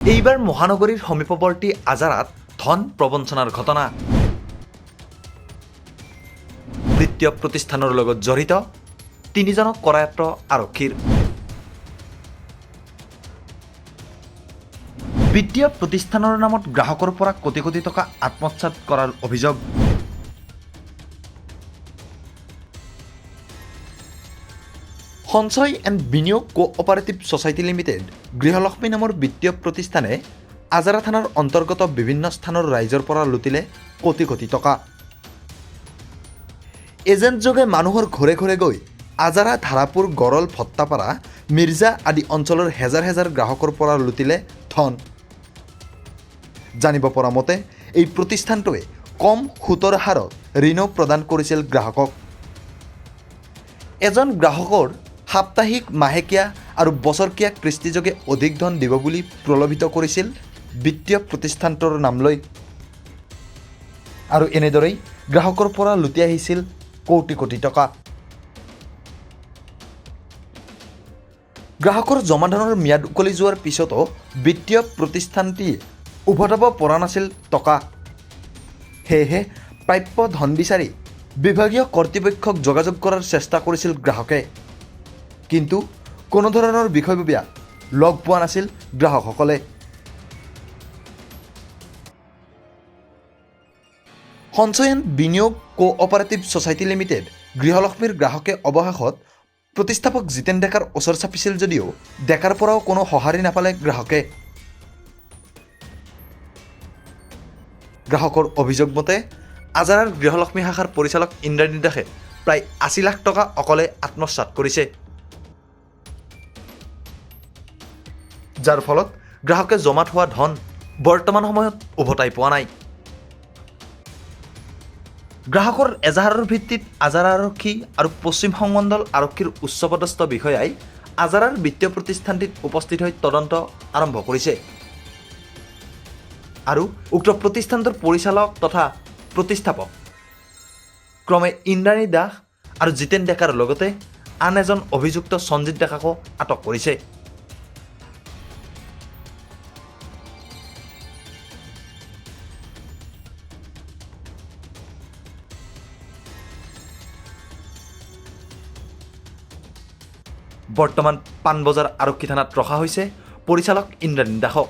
এইবাৰ মহানগৰীৰ সমীপৱৰ্তী আজাৰাত ধন প্ৰবঞ্চনাৰ ঘটনা। বিত্তীয় প্ৰতিষ্ঠানৰ লগত জড়িত 3জনক কৰায়ত্ব আৰক্ষীৰ। বিত্তীয় প্ৰতিষ্ঠানৰ নামত গ্ৰাহকৰ পৰা কোটি কোটি টকা আত্মসাৎ কৰাৰ অভিযোগ। সঞ্চয় এণ্ড বিনিয়োগ কোঅপাৰেটিভ ছ'চাইটি লিমিটেড গৃহলক্ষ্মী নামৰ বিত্তীয় প্ৰতিষ্ঠানে আজাৰা থানাৰ অন্তৰ্গত বিভিন্ন স্থানৰ ৰাইজৰ পৰা লুটিলে কোটি কোটি টকা। এজেণ্টযোগে মানুহৰ ঘৰে ঘৰে গৈ আজাৰা, ধাৰাপুৰ, গড়ল, ভট্টাপাৰা, মিৰ্জা আদি অঞ্চলৰ হেজাৰ হেজাৰ গ্ৰাহকৰ পৰা লুটিলে ধন। জানিব পৰা মতে এই প্ৰতিষ্ঠানটোৱে কম সুতৰ হাৰত ঋণো প্ৰদান কৰিছিল গ্ৰাহকক। এজন গ্ৰাহকৰ সাপ্তাহিক, মাহেকীয়া আৰু বছৰকীয়া কিস্তিযোগে অধিক ধন দিব বুলি প্ৰলোভিত কৰিছিল বিত্তীয় প্ৰতিষ্ঠানটোৰ নাম লৈ। আৰু এনেদৰেই গ্ৰাহকৰ পৰা লুটি আহিছিল কোটি কোটি টকা। গ্ৰাহকৰ জমাধনৰ ম্যাদ উকলি যোৱাৰ পিছতো বিত্তীয় প্ৰতিষ্ঠানটিয়ে উভতাব পৰা নাছিল টকা। সেয়েহে প্ৰাপ্য ধন বিচাৰি বিভাগীয় কৰ্তৃপক্ষক যোগাযোগ কৰাৰ চেষ্টা কৰিছিল গ্ৰাহকে, কিন্তু কোনো ধৰণৰ বিষয়ববীয়া লগ পোৱা নাছিল গ্ৰাহকসকলে। সঞ্চয় এণ্ড বিনিয়োগ কোঅপাৰেটিভ ছ'চাইটি লিমিটেড গৃহলক্ষ্মীৰ গ্ৰাহকে অৱশেষত প্ৰতিষ্ঠাপক জিতেন ডেকাৰ ওচৰ চাপিছিল যদিও ডেকাৰ পৰাও কোনো সঁহাৰি নাপালে গ্ৰাহকে। গ্ৰাহকৰ অভিযোগ মতে আজাৰাৰ গৃহলক্ষ্মী শাখাৰ পৰিচালক ইন্দ্ৰাণী দাসে প্ৰায় 80 লাখ টকা অকলে আত্মসাৎ কৰিছে, যাৰ ফলত গ্ৰাহকে জমা থোৱা ধন বৰ্তমান সময়ত উভতাই পোৱা নাই। গ্ৰাহকৰ এজাহাৰৰ ভিত্তিত আজাৰা আৰক্ষী আৰু পশ্চিম সংমণ্ডল আৰক্ষীৰ উচ্চপদস্থ বিষয়াই আজাৰাৰ বিত্তীয় প্ৰতিষ্ঠানটিত উপস্থিত হৈ তদন্ত আৰম্ভ কৰিছে আৰু উক্ত প্ৰতিষ্ঠানটোৰ পৰিচালক তথা প্ৰতিষ্ঠাপক ক্ৰমে ইন্দ্ৰাণী দাস আৰু জিতেন ডেকাৰ লগতে আন এজন অভিযুক্ত সঞ্জিত ডেকাকো আটক কৰিছে। বৰ্তমান পাণবজাৰ আৰক্ষী থানাত ৰখা হৈছে পৰিচালক ইন্দ্ৰাণী দাসক।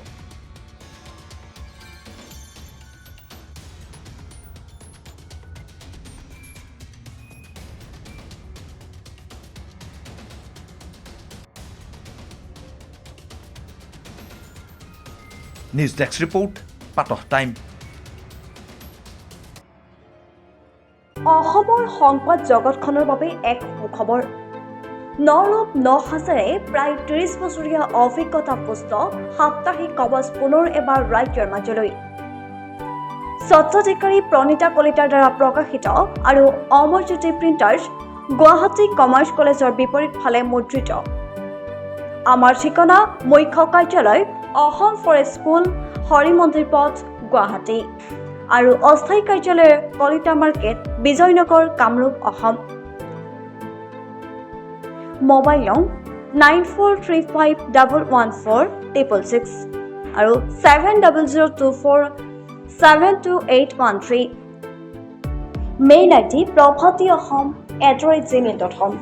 নিউজ ডেস্ক ৰিপৰ্ট, পাতহ টাইম। অসমৰ সংবাদ জগতখনৰ বাবে এক সুখবৰ। নৰূপ নসাজেৰে প্ৰায় 30 বছৰীয়া অভিজ্ঞতা পুষ্ট সাপ্তাহিক কবচ পুনৰ এবাৰ ৰাজ্যৰ মাজলৈ। স্বত্বাধিকাৰী প্ৰণীতা কলিতাৰ দ্বাৰা প্ৰকাশিত আৰু অমৰজ্যোতি প্ৰিণ্টাৰ্ছ, গুৱাহাটী কমাৰ্চ কলেজৰ বিপৰীত ফালে মুদ্ৰিত। আমাৰ ঠিকনা মুখ্য কাৰ্যালয় অসম ফৰেষ্ট স্কুল, হৰি মন্দিৰ পথ, গুৱাহাটী আৰু অস্থায়ী কাৰ্যালয় কলিতা মাৰ্কেট, বিজয়নগৰ, কামৰূপ, অসম। মোবাইল নং 9435114666 আৰু 7024722813। Mail ID probhatiahom@gmail.com।